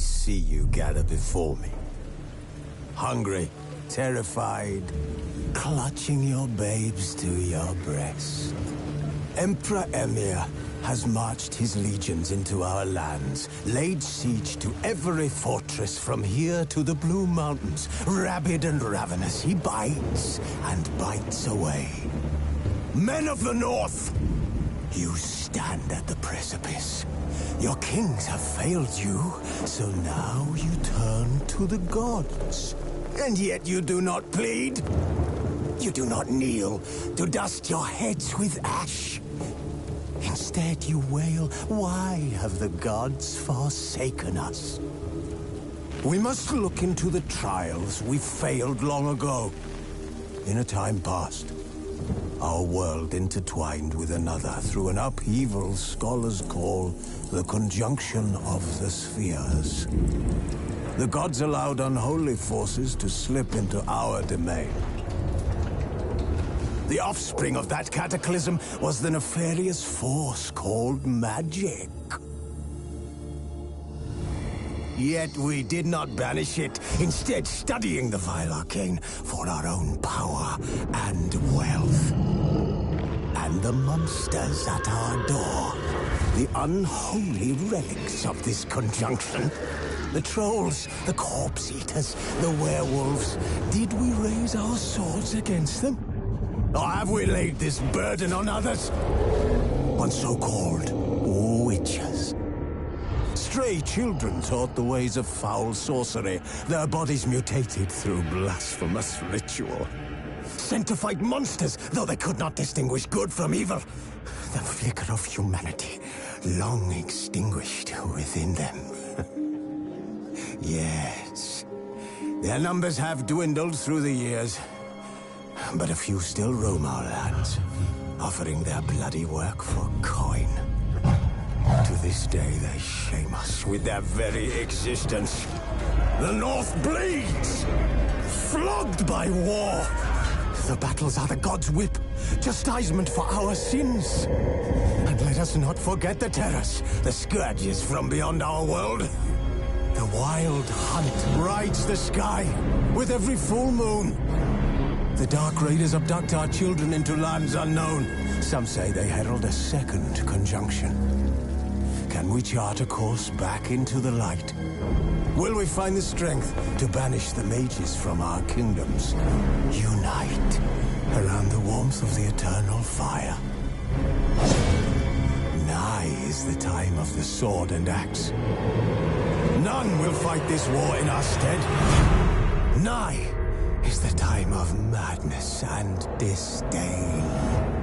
see you gather before me. Hungry, terrified, clutching your babes to your breast. Emperor Emir has marched his legions into our lands, laid siege to every fortress from here to the Blue Mountains. Rabid and ravenous, he bites and bites away. Men of the North, you stand at the precipice. Your kings have failed you, so now you turn to the gods. And yet you do not plead. You do not kneel to dust your heads with ash. Instead you wail, why have the gods forsaken us? We must look into the trials we failed long ago. In a time past, our world intertwined with another through an upheaval scholars call the conjunction of the spheres. The gods allowed unholy forces to slip into our domain. The offspring of that cataclysm was the nefarious force called magic. Yet we did not banish it, instead studying the vile arcane for our own power and wealth. And the monsters at our door, the unholy relics of this conjunction. The trolls, the corpse eaters, the werewolves. Did we raise our swords against them? Or have we laid this burden on others? On so-called witches. Stray children taught the ways of foul sorcery, their bodies mutated through blasphemous ritual. Sent to fight monsters, though they could not distinguish good from evil. The flicker of humanity, long extinguished within them. Yes, their numbers have dwindled through the years. But a few still roam our lands, offering their bloody work for coin. To this day, they shame us with their very existence. The North bleeds, flogged by war. The battles are the gods' whip, chastisement for our sins. And let us not forget the terrors, the scourges from beyond our world. The wild hunt brights the sky with every full moon. The Dark Raiders abduct our children into lands unknown. Some say they herald a second conjunction. Can we chart a course back into the light? Will we find the strength to banish the mages from our kingdoms? Unite around the warmth of the eternal fire. Nigh is the time of the sword and axe. None will fight this war in our stead. Nigh is the time of madness and disdain.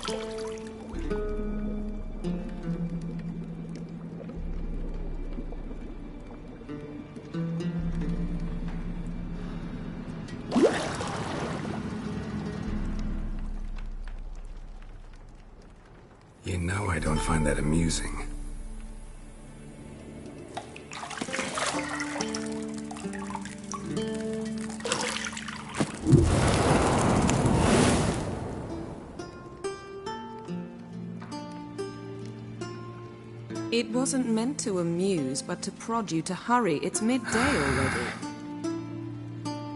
You know I don't find that amusing. It wasn't meant to amuse, but to prod you to hurry. It's midday already.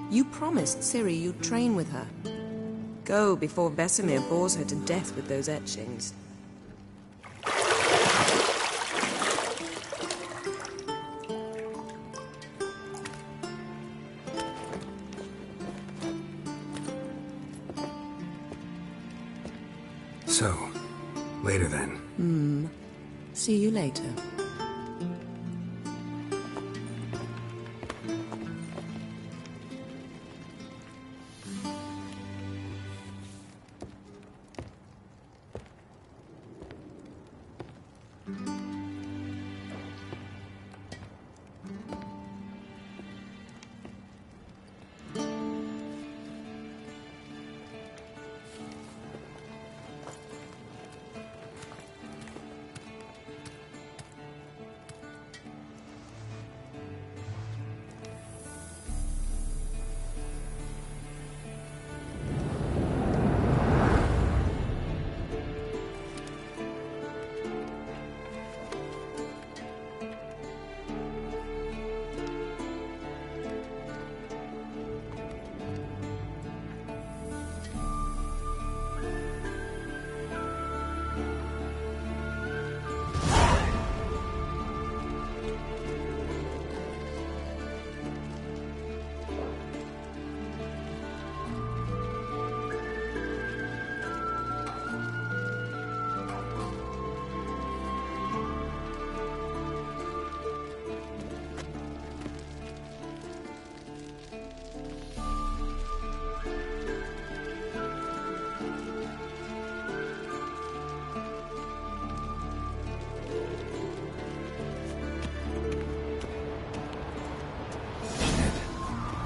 You promised Ciri you'd train with her. Go before Vesemir bores her to death with those etchings. So, later then. See you later.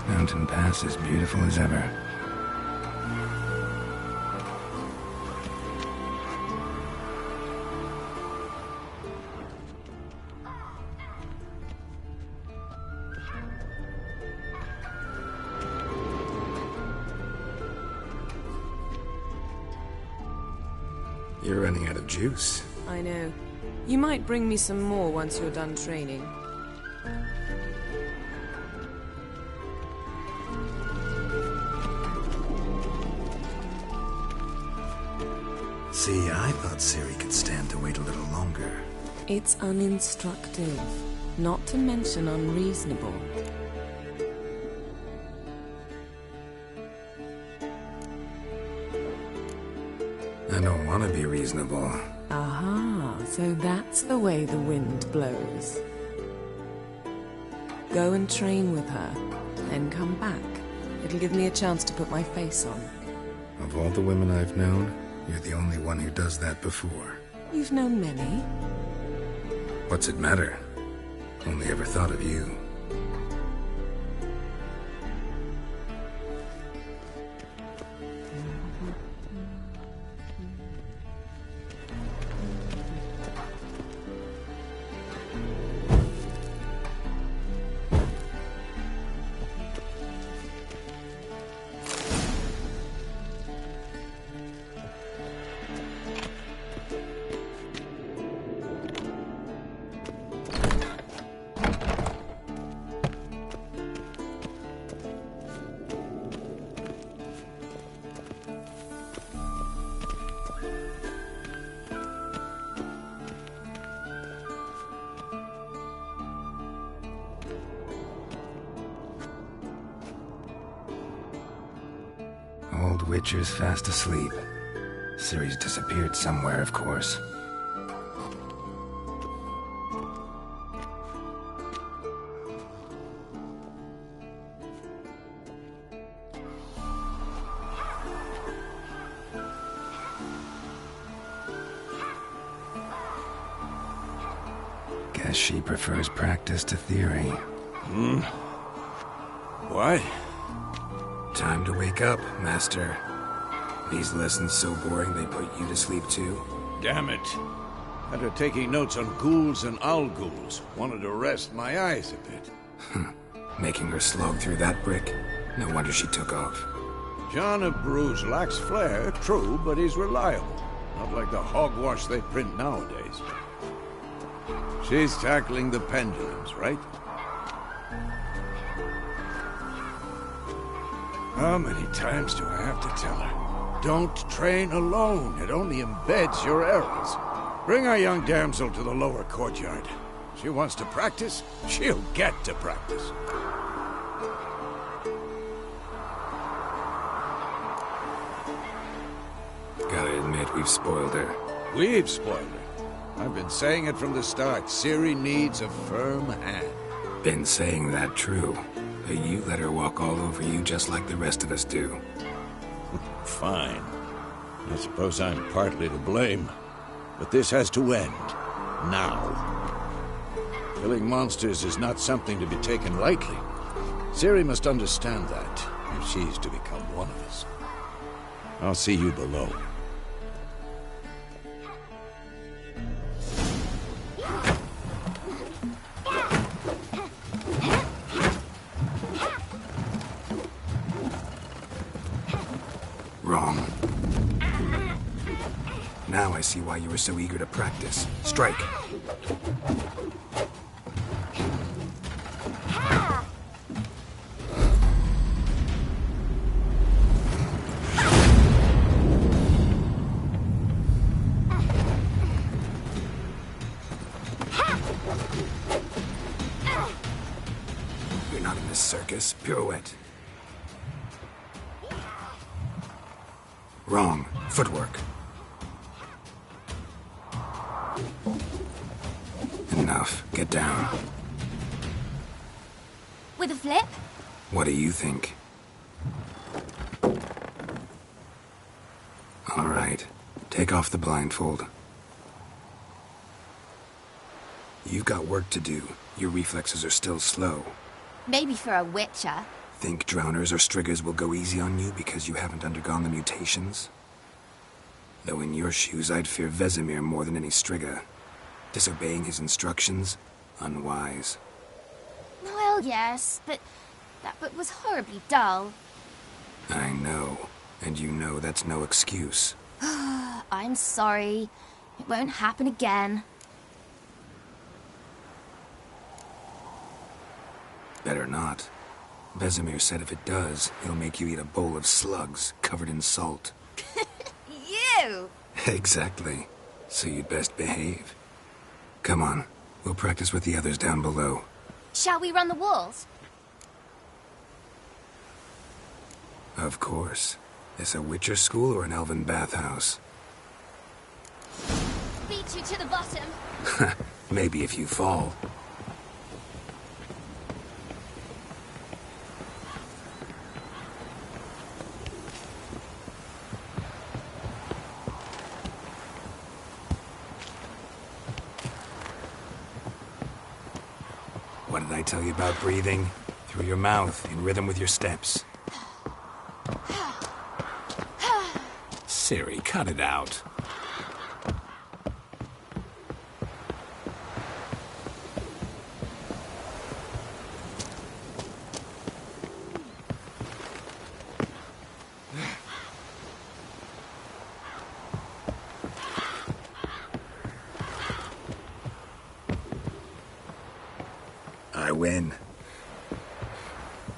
Mountain Pass as beautiful as ever. You're running out of juice. I know. You might bring me some more once you're done training. See, I thought Ciri could stand to wait a little longer. It's uninstructive, not to mention unreasonable. I don't want to be reasonable. Aha, so that's the way the wind blows. Go and train with her, then come back. It'll give me a chance to put my face on. Of all the women I've known, you're the only one who does that before. You've known many. What's it matter? Only ever thought of you. Old Witcher's fast asleep. Ciri's disappeared somewhere, of course. Guess she prefers practice to theory. What? Time to wake up, Master. These lessons so boring they put you to sleep too? Damn it. After taking notes on ghouls and owl-ghouls, wanted to rest my eyes a bit. Making her slog through that brick? No wonder she took off. John of Bruges lacks flair, true, but he's reliable. Not like the hogwash they print nowadays. She's tackling the pendulums, right? How many times do I have to tell her? Don't train alone. It only embeds your errors. Bring our young damsel to the lower courtyard. She wants to practice, she'll get to practice. Gotta admit, we've spoiled her. We've spoiled her. I've been saying it from the start. Ciri needs a firm hand. Been saying that true. But you let her walk all over you just like the rest of us do. Fine. I suppose I'm partly to blame. But this has to end. Now. Killing monsters is not something to be taken lightly. Ciri must understand that, if she's to become one of us. I'll see you below. Wrong. Now I see why you were so eager to practice. Strike. You're not in this circus. Pirouette. Wrong. Footwork. Enough. Get down. With a flip? What do you think? All right. Take off the blindfold. You've got work to do. Your reflexes are still slow. Maybe for a witcher. Think drowners or striggers will go easy on you because you haven't undergone the mutations? Though in your shoes, I'd fear Vesemir more than any strigger. Disobeying his instructions? Unwise. Well, yes, but that book was horribly dull. I know. And you know that's no excuse. I'm sorry. It won't happen again. Better not. Vesemir said if it does, he'll make you eat a bowl of slugs covered in salt. You! Exactly. So you'd best behave. Come on. We'll practice with the others down below. Shall we run the walls? Of course. Is a Witcher school or an elven bathhouse? Beat you to the bottom. Maybe if you fall. What did I tell you about breathing? Through your mouth, in rhythm with your steps. Ciri, cut it out. I win.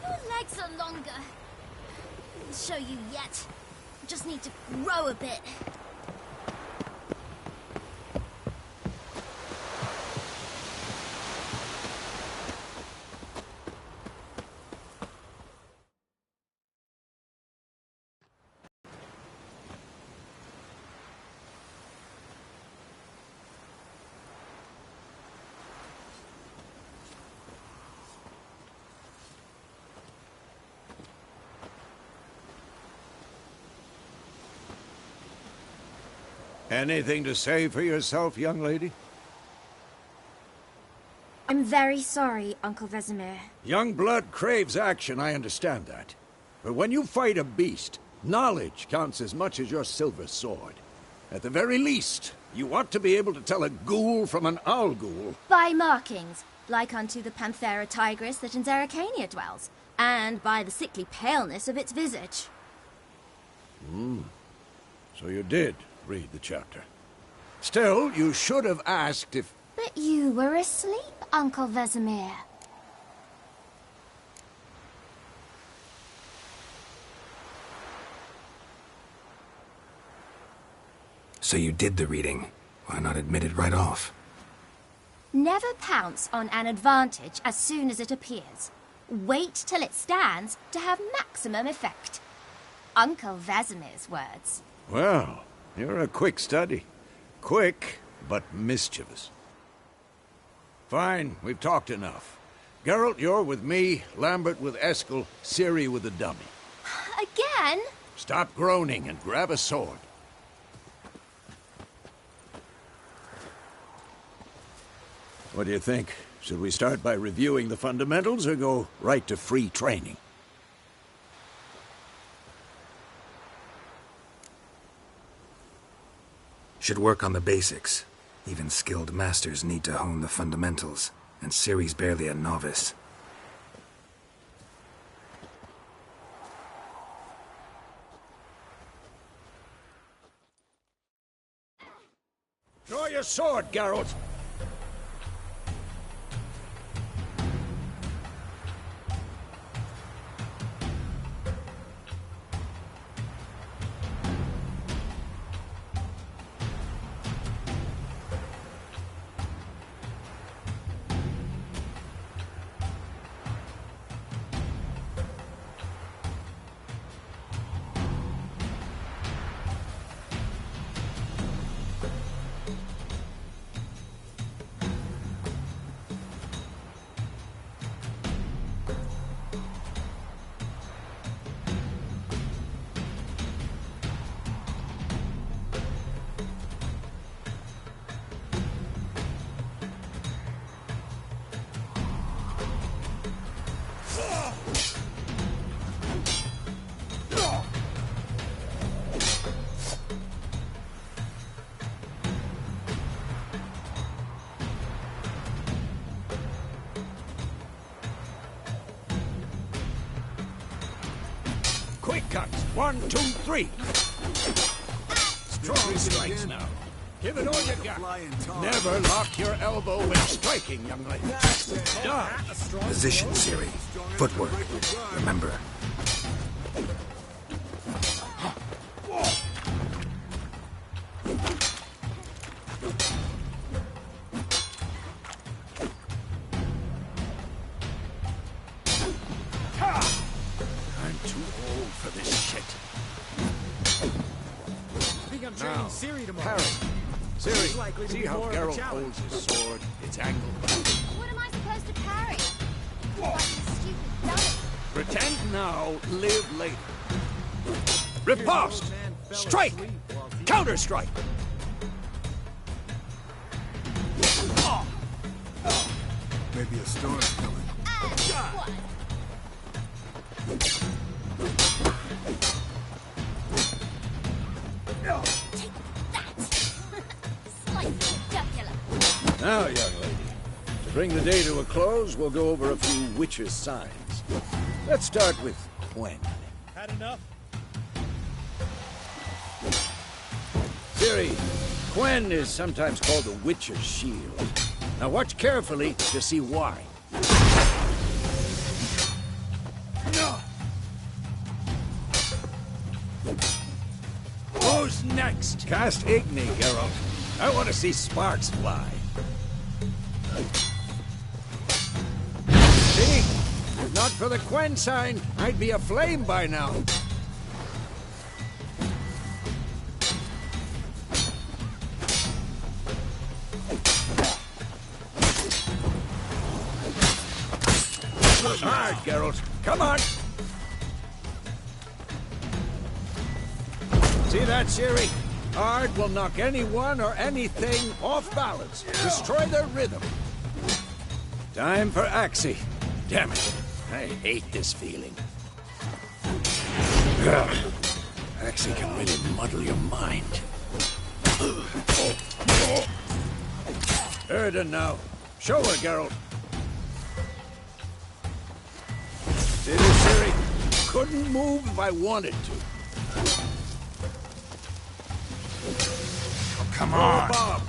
Your legs are longer. I'll show you yet. Just need to grow a bit. Anything to say for yourself, young lady? I'm very sorry, Uncle Vesemir. Young blood craves action, I understand that. But when you fight a beast, knowledge counts as much as your silver sword. At the very least, you ought to be able to tell a ghoul from an owl ghoul. By markings, like unto the Panthera tigris that in Zeracania dwells, and by the sickly paleness of its visage. So you did read the chapter. Still, you should have asked if... But you were asleep, Uncle Vesemir. So you did the reading. Why not admit it right off? Never pounce on an advantage as soon as it appears. Wait till it stands to have maximum effect. Uncle Vesemir's words. Well, you're a quick study. Quick, but mischievous. Fine, we've talked enough. Geralt, you're with me, Lambert with Eskel, Ciri with the dummy. Again? Stop groaning and grab a sword. What do you think? Should we start by reviewing the fundamentals or go right to free training? Should work on the basics. Even skilled masters need to hone the fundamentals, and Ciri's barely a novice. Draw your sword, Geralt! Quick cuts. 1, 2, 3. Strong strikes now. Give it all you got. Never lock your elbow when striking, young lady. Dodge. Position, Ciri. Footwork. Remember. I'm too old for this shit. Now, parry. Ciri, see how Geralt holds his sword, its angle. What am I supposed to parry? Like a stupid dummy. Pretend now, live later. Riposte! Strike! Counter-strike! Maybe a storm's coming. What? Take that! Slice jugular. Now, young lady, to bring the day to a close, we'll go over a few witches' signs. Let's start with Quen. Had enough? Ciri, Quen is sometimes called the Witcher's Shield. Now watch carefully to see why. Who's next? Cast Igni, Geralt. I want to see sparks fly. See? If not for the Quen sign, I'd be aflame by now. Hard, Geralt. Come on. See that, Ciri? Hard will knock anyone or anything off balance. Destroy their rhythm. Time for Axie. Damn it. I hate this feeling. Ugh. Axie can really muddle your mind. Erden now. Show her, Geralt. See this, Ciri? Couldn't move if I wanted to. Oh, come on! Bob!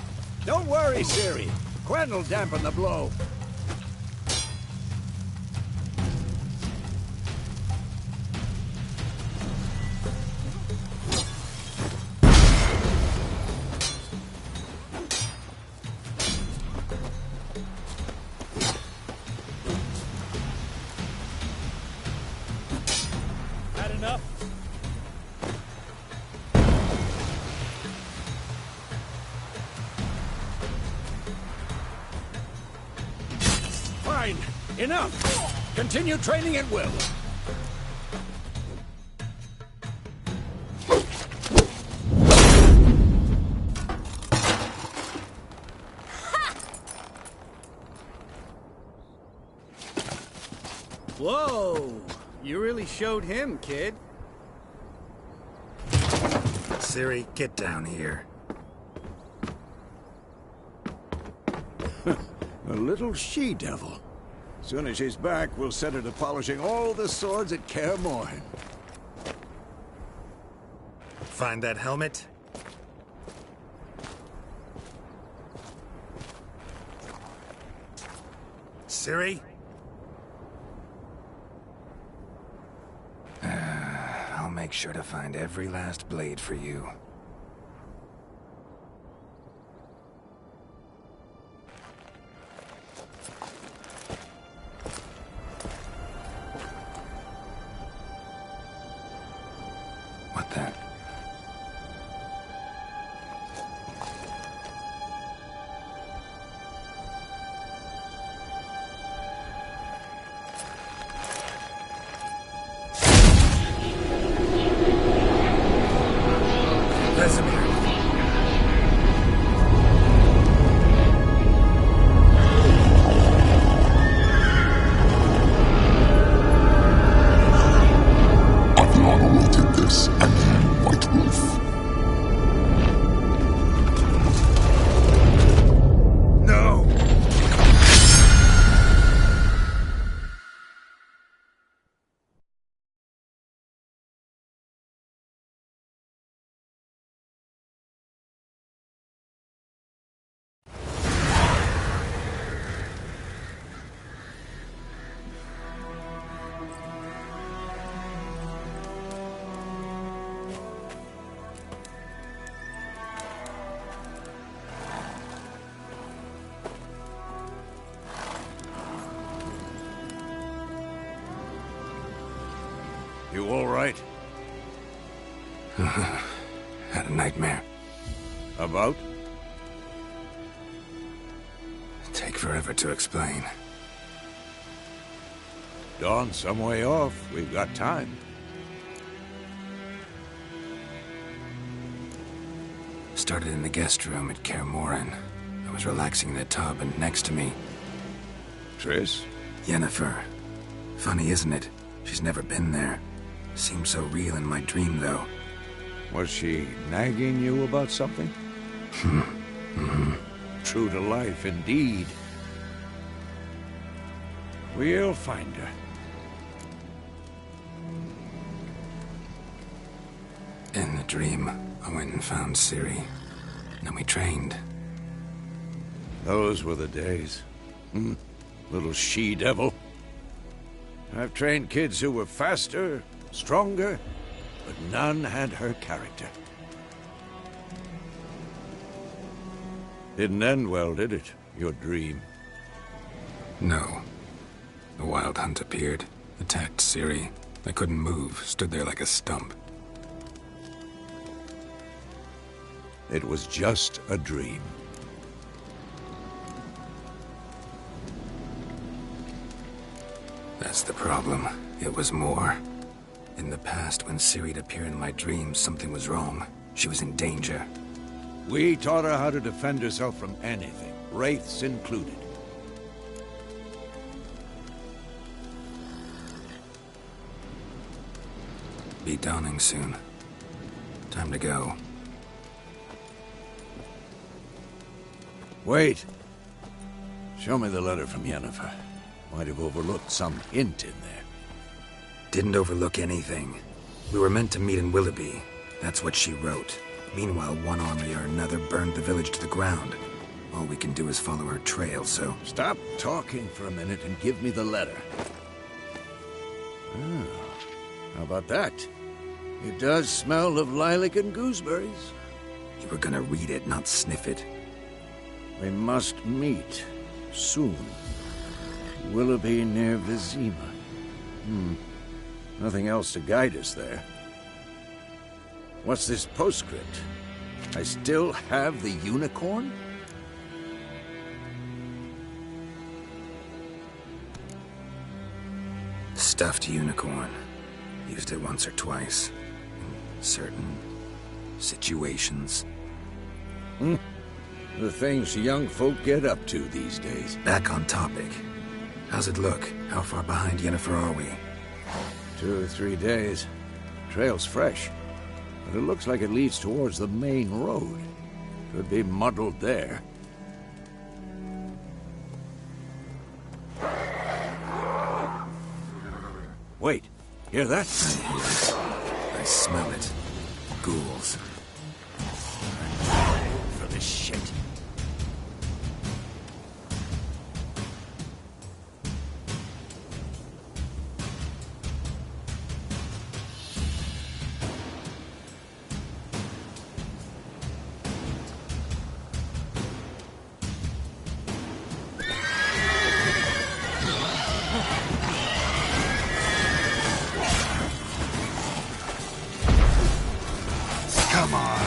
Don't worry, Ciri. Quen will dampen the blow. Fine. Enough. Continue training at will. Whoa! You really showed him, kid. Ciri, get down here. A little she-devil. Soon as she's back, we'll set her to polishing all the swords at Kaer Morhen. Find that helmet? Ciri? I'll make sure to find every last blade for you. What the? You all right? Had a nightmare. About? Take forever to explain. Dawn's some way off. We've got time. Started in the guest room at Kaer Morhen. I was relaxing in the tub, and next to me... Triss? Yennefer. Funny, isn't it? She's never been there. Seemed so real in my dream, though. Was she nagging you about something? True to life, indeed. We'll find her. In the dream, I went and found Ciri. Then we trained. Those were the days. Little she-devil. I've trained kids who were faster, stronger, but none had her character. Didn't end well, did it? Your dream? No. The Wild Hunt appeared, attacked Ciri. I couldn't move, stood there like a stump. It was just a dream. That's the problem. It was more. In the past, when Ciri'd appear in my dreams, something was wrong. She was in danger. We taught her how to defend herself from anything, wraiths included. Be dawning soon. Time to go. Wait. Show me the letter from Yennefer. Might have overlooked some hint in there. Didn't overlook anything. We were meant to meet in Willoughby. That's what she wrote. Meanwhile, one army or another burned the village to the ground. All we can do is follow her trail, so... Stop talking for a minute and give me the letter. Ah, how about that? It does smell of lilac and gooseberries. You were gonna read it, not sniff it. We must meet. Soon. Willoughby near Vizima. Nothing else to guide us there. What's this postscript? I still have the unicorn? Stuffed unicorn. Used it once or twice. In certain situations. The things young folk get up to these days. Back on topic. How's it look? How far behind Yennefer are we? 2 or 3 days. Trail's fresh. But it looks like it leads towards the main road. Could be muddled there. Wait, hear that? I hear it. I smell it. Ghouls. For this shit. Come on!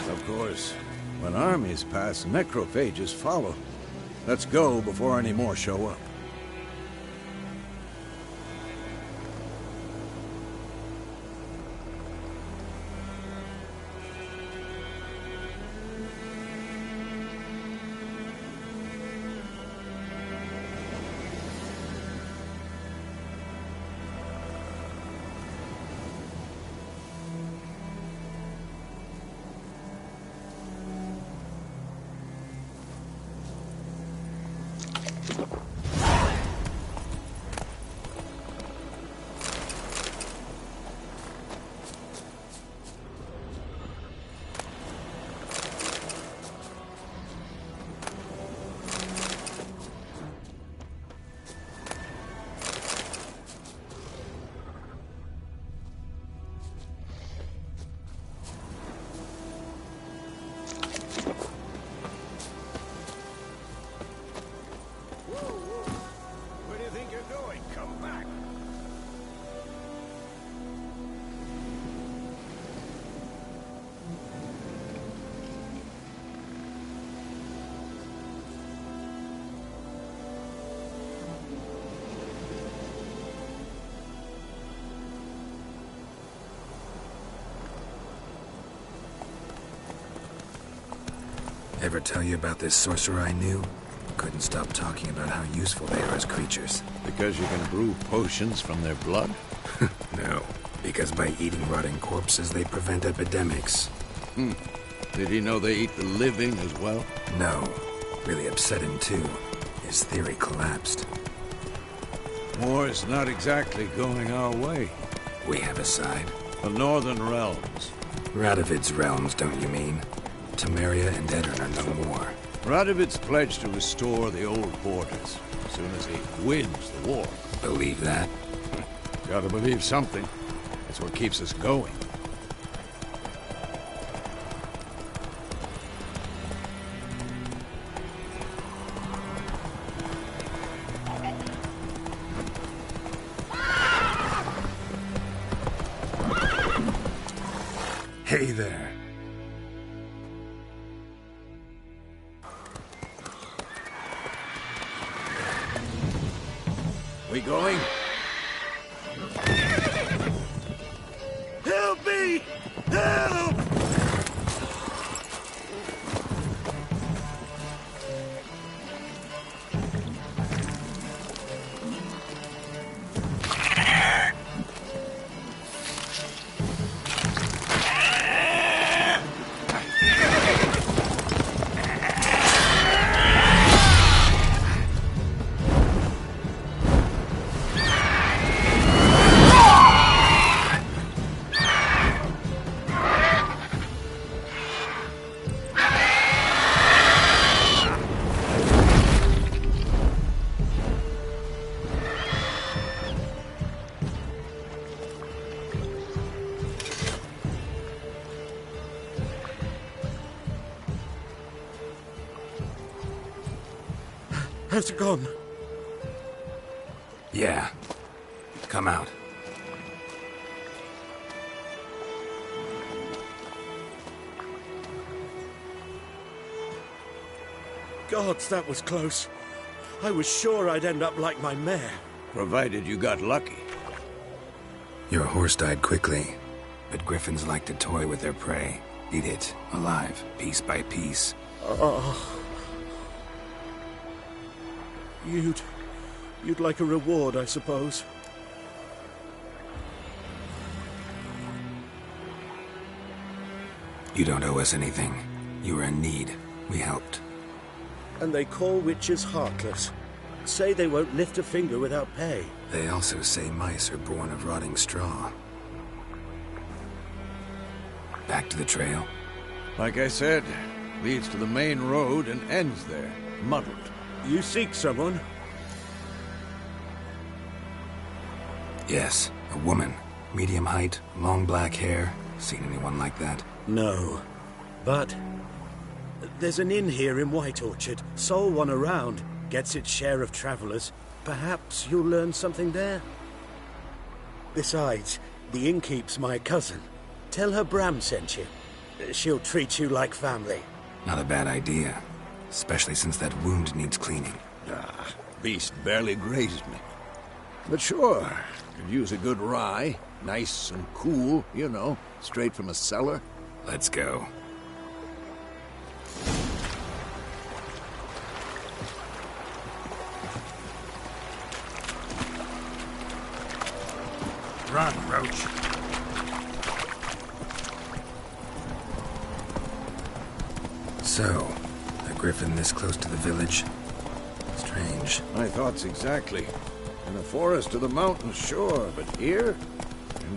Of course, when armies pass, necrophages follow. Let's go before any more show up. Where do you think you're going? Come back! Ever tell you about this sorcerer I knew? Couldn't stop talking about how useful they are as creatures. Because you can brew potions from their blood? No. Because by eating rotting corpses, they prevent epidemics. Did he know they eat the living as well? No. Really upset him, too. His theory collapsed. War is not exactly going our way. We have a side. The Northern Realms. Radovid's realms, don't you mean? Temeria and Edirn are no more. Radovid's pledged to restore the old borders as soon as he wins the war. Believe that? Gotta believe something. That's what keeps us going. Hey there. We going? Help me! Help! Has it gone? Yeah. Come out. Gods, that was close. I was sure I'd end up like my mare. Provided you got lucky. Your horse died quickly, but griffins like to toy with their prey. Eat it, alive, piece by piece. You'd like a reward, I suppose. You don't owe us anything. You were in need. We helped. And they call witches heartless. Say they won't lift a finger without pay. They also say mice are born of rotting straw. Back to the trail? Like I said, leads to the main road and ends there, muddled. You seek someone? Yes, a woman. Medium height, long black hair. Seen anyone like that? No. But there's an inn here in White Orchard. Sole one around. Gets its share of travelers. Perhaps you'll learn something there? Besides, the innkeep's my cousin. Tell her Bram sent you. She'll treat you like family. Not a bad idea. Especially since that wound needs cleaning. Beast barely grazed me. But sure, could use a good rye. Nice and cool, you know, straight from a cellar. Let's go. Run, Roach. So, a griffin this close to the village? Strange. My thoughts exactly. In the forest or the mountains, sure, but here?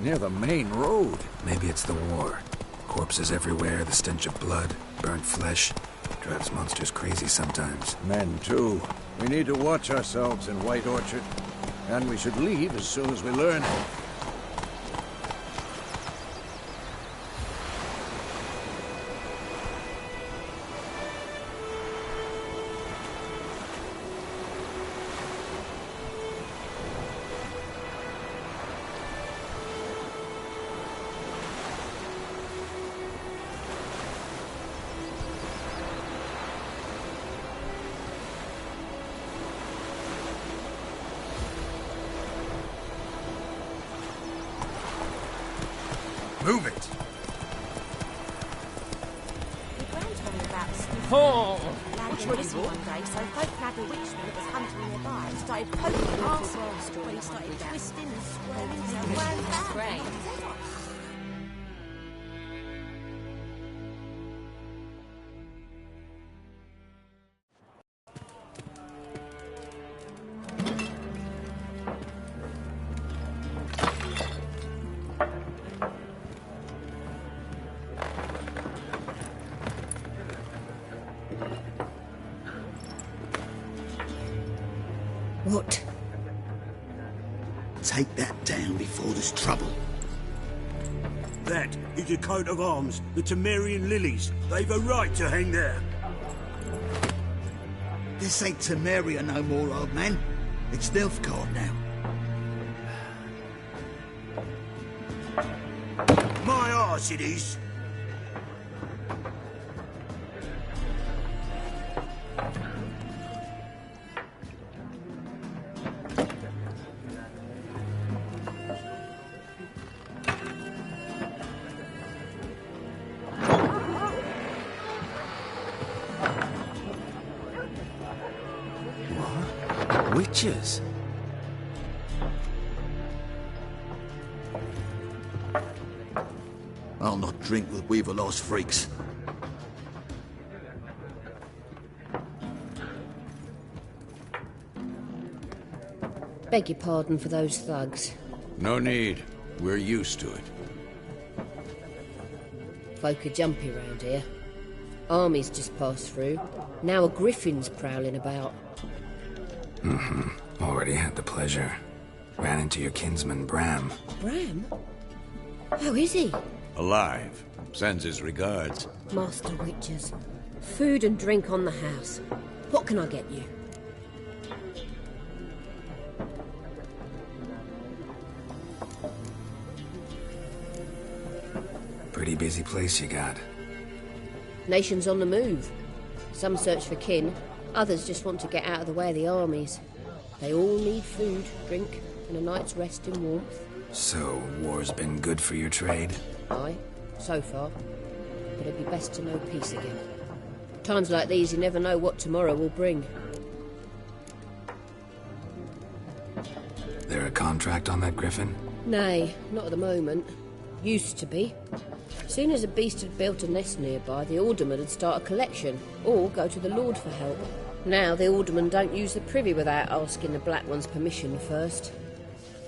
Near the main road. Maybe it's the war. Corpses everywhere, the stench of blood, burnt flesh. Drives monsters crazy sometimes. Men, too. We need to watch ourselves in White Orchard. And we should leave as soon as we learn. Move it! Oh, were missing one day, so folk nagged a witchman that was hunting nearby and started poking him after when he started twisting and squirming so well back. What? Take that down before there's trouble. That is a coat of arms, the Temerian lilies. They've a right to hang there. This ain't Temeria no more, old man. It's Nilfgaard now. My arse it is. Witches? I'll not drink with Weaverlost freaks. Beg your pardon for those thugs. No need. We're used to it. Folk are jumpy round here. Armies just passed through. Now a griffin's prowling about. Already had the pleasure. Ran into your kinsman, Bram. Bram? How is he? Alive. Sends his regards. Master Witchers. Food and drink on the house. What can I get you? Pretty busy place you got. Nations on the move. Some search for kin, others just want to get out of the way of the armies. They all need food, drink, and a night's rest in warmth. So, war's been good for your trade? Aye, so far. But it'd be best to know peace again. Times like these, you never know what tomorrow will bring. There a contract on that griffin? Nay, not at the moment. Used to be. Soon as a beast had built a nest nearby, the alderman would start a collection, or go to the Lord for help. Now the aldermen don't use the privy without asking the Black One's permission first.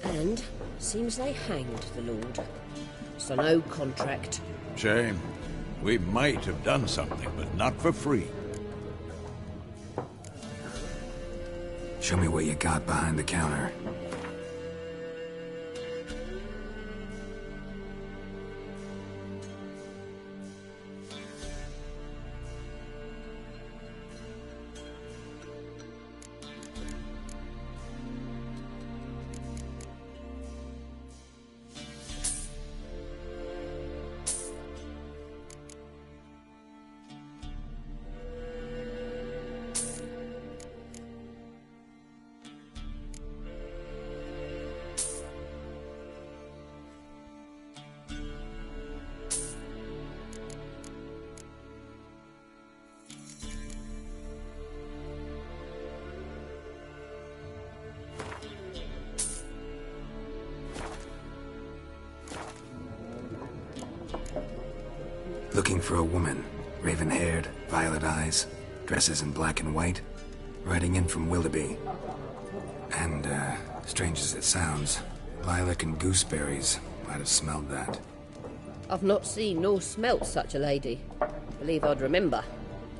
And seems they hanged the Lord. So no contract. Shame. We might have done something, but not for free. Show me what you got behind the counter. Looking for a woman. Raven-haired, violet eyes, dresses in black and white, riding in from Willoughby. And, strange as it sounds, lilac and gooseberries might have smelled that. I've not seen nor smelt such a lady. Believe I'd remember.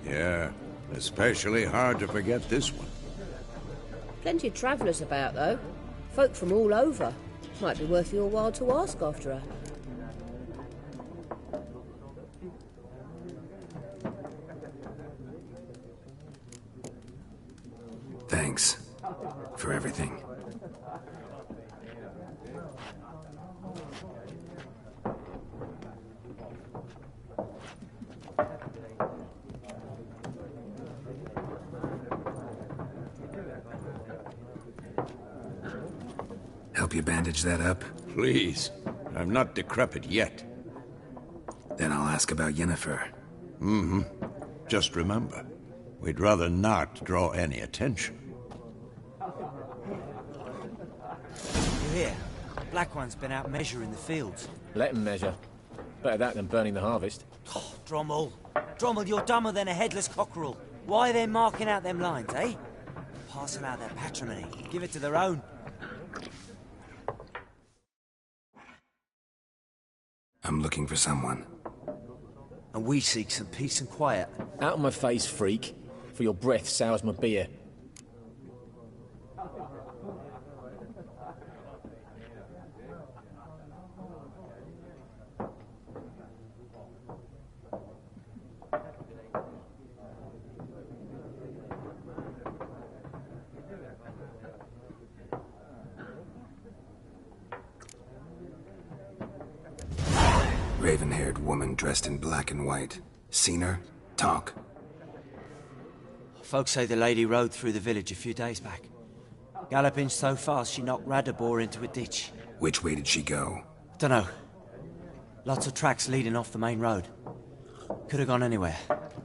Yeah, especially hard to forget this one. Plenty of travellers about, though. Folk from all over. Might be worth your while to ask after her. Thanks for everything. Help you bandage that up? Please. I'm not decrepit yet. Then I'll ask about Yennefer. Just remember, We'd rather not draw any attention. You hear? Black One's been out measuring the fields. Let him measure. Better that than burning the harvest. Oh, Drommel. Drommel, you're dumber than a headless cockerel. Why are they marking out them lines, eh? Parcel out their patrimony. Give it to their own. I'm looking for someone. And we seek some peace and quiet. Out of my face, freak. For your breath sours my beer. Raven-haired woman dressed in black and white. Seen her? Talk. Folks say the lady rode through the village a few days back. Galloping so fast she knocked Radabor into a ditch. Which way did she go? Dunno. Lots of tracks leading off the main road. Could have gone anywhere.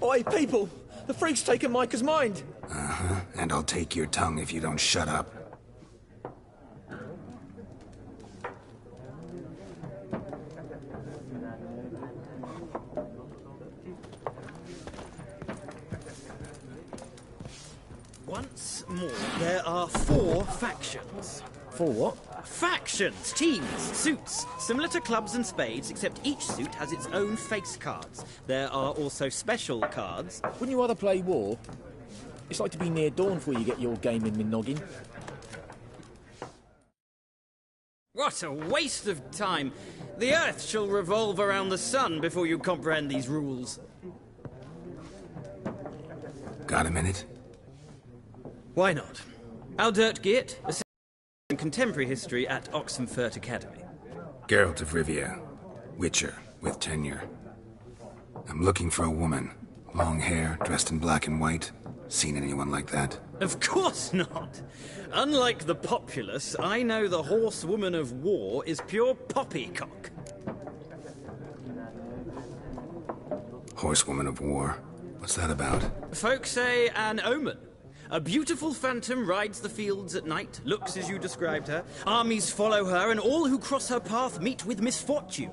Oi, people! The freak's taken Micah's mind! Uh-huh. And I'll take your tongue if you don't shut up. Once more, there are 4 factions. 4 what? Factions, teams, suits. Similar to clubs and spades, except each suit has its own face cards. There are also special cards. Wouldn't you rather play war? It's like to be near dawn before you get your game in my noggin. What a waste of time. The Earth shall revolve around the sun before you comprehend these rules. Got a minute? Why not? Aldert Geert, Assistant in Contemporary History at Oxenfurt Academy. Geralt of Rivia. Witcher, with tenure. I'm looking for a woman. Long hair, dressed in black and white. Seen anyone like that? Of course not. Unlike the populace, I know the horsewoman of war is pure poppycock. Horsewoman of war? What's that about? Folk say an omen. A beautiful phantom rides the fields at night, looks as you described her. Armies follow her, and all who cross her path meet with misfortune.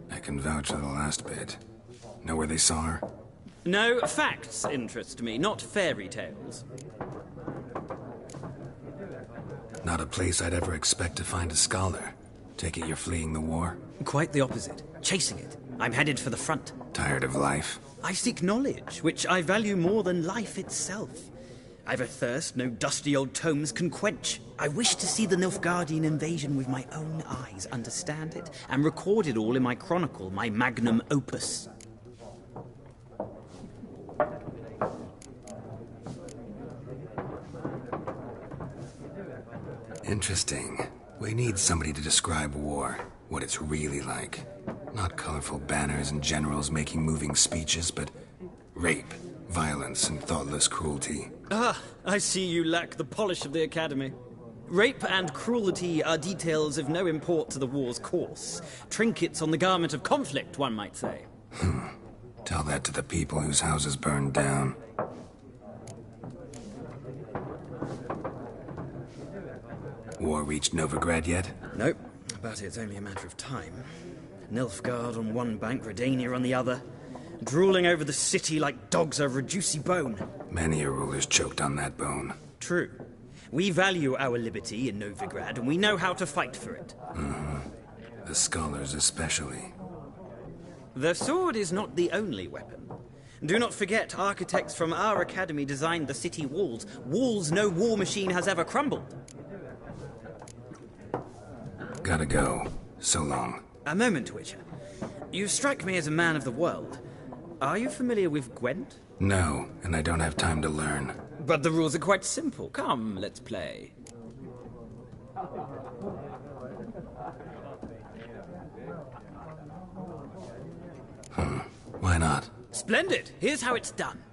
I can vouch for the last bit. Know where they saw her? No, facts interest me, not fairy tales. Not a place I'd ever expect to find a scholar. Take it you're fleeing the war? Quite the opposite. Chasing it. I'm headed for the front. Tired of life? I seek knowledge, which I value more than life itself. I've a thirst no dusty old tomes can quench. I wish to see the Nilfgaardian invasion with my own eyes, understand it, and record it all in my chronicle, my magnum opus. Interesting. We need somebody to describe war, what it's really like. Not colorful banners and generals making moving speeches, but rape, violence, and thoughtless cruelty. Ah, I see you lack the polish of the Academy. Rape and cruelty are details of no import to the war's course. Trinkets on the garment of conflict, one might say. Tell that to the people whose houses burned down. War reached Novigrad yet? Nope, but it's only a matter of time. Nilfgaard on one bank, Redania on the other. Drooling over the city like dogs over a juicy bone. Many a ruler's choked on that bone. True. We value our liberty in Novigrad, and we know how to fight for it. The scholars especially. The sword is not the only weapon. Do not forget, architects from our academy designed the city walls. Walls no war machine has ever crumbled. Gotta go. So long. A moment, Witcher. You strike me as a man of the world. Are you familiar with Gwent? No, and I don't have time to learn. But the rules are quite simple. Come, let's play. Why not? Splendid! Here's how it's done.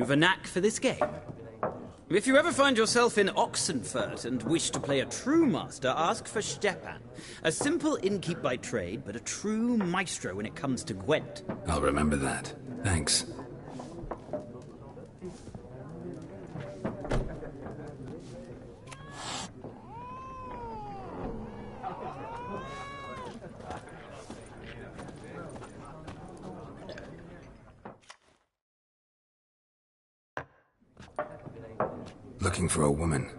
You've a knack for this game. If you ever find yourself in Oxenfurt and wish to play a true master, ask for Stepan. A simple innkeep by trade, but a true maestro when it comes to Gwent. I'll remember that. Thanks. Looking for a woman.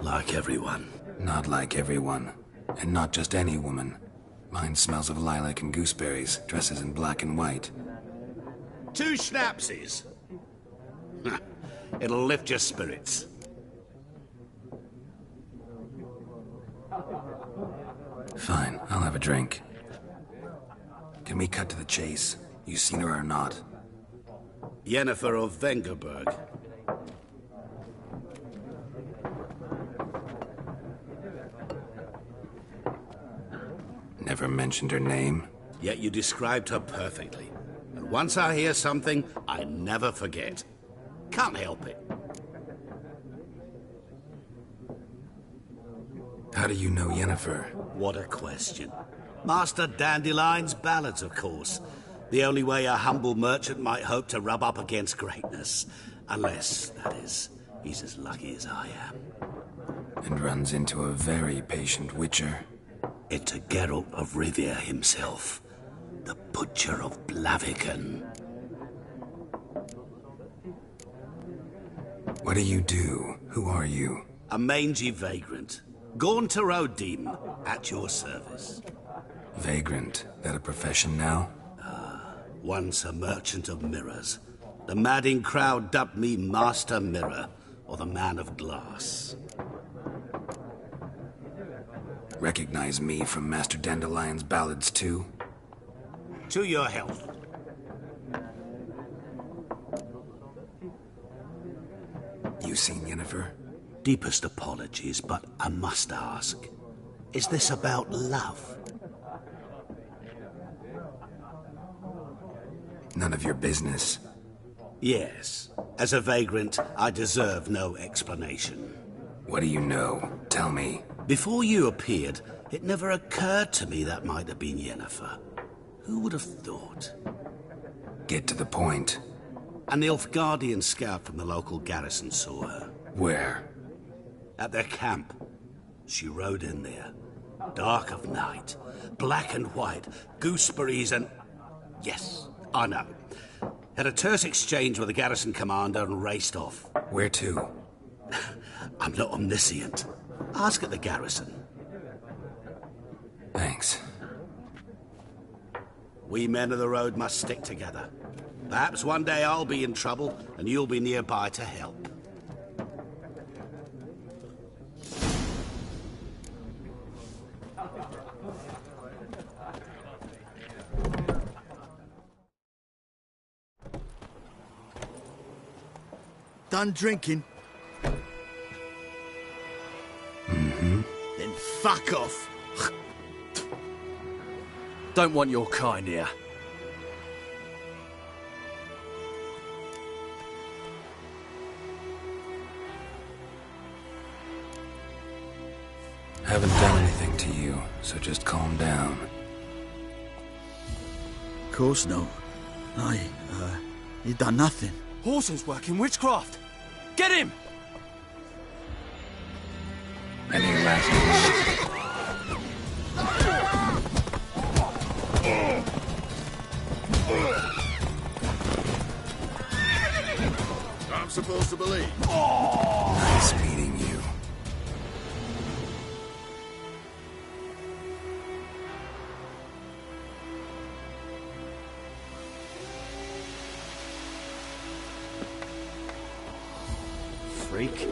Like everyone. Not like everyone. And not just any woman. Mine smells of lilac and gooseberries, dresses in black and white. 2 schnapsies. It'll lift your spirits. Fine, I'll have a drink. Can we cut to the chase? You seen her or not? Yennefer of Vengerberg. Never mentioned her name. Yet you described her perfectly. And once I hear something, I never forget. Can't help it. How do you know Yennefer? What a question. Master Dandelion's ballads, of course. The only way a humble merchant might hope to rub up against greatness. Unless, that is, he's as lucky as I am. And runs into a very patient witcher. Into Geralt of Rivia himself. The Butcher of Blaviken. What do you do? Who are you? A mangy vagrant. Gone to Rodim, at your service. Vagrant? That a profession now? Once a merchant of mirrors. The madding crowd dubbed me Master Mirror, or the Man of Glass. Recognize me from Master Dandelion's ballads too? To your health. You seen Yennefer? Deepest apologies, but I must ask. Is this about love? None of your business. Yes. As a vagrant, I deserve no explanation. What do you know? Tell me. Before you appeared, it never occurred to me that might have been Yennefer. Who would have thought? Get to the point. An Nilfgaardian scout from the local garrison saw her. Where? At their camp. She rode in there. Dark of night. Black and white. Gooseberries and... Yes, I know. Had a terse exchange with the garrison commander and raced off. Where to? I'm not omniscient. Ask at the garrison. Thanks. We men of the road must stick together. Perhaps one day I'll be in trouble and you'll be nearby to help. Done drinking? Mm-hmm. Then fuck off. Don't want your kind here. Haven't done anything to you, so just calm down. Of course no. He done nothing. Horses working witchcraft. Get him! Any last words? I'm supposed to believe. Nice meeting you. Freak.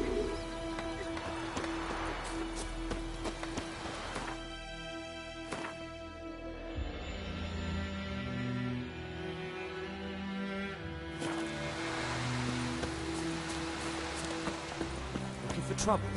Looking for trouble?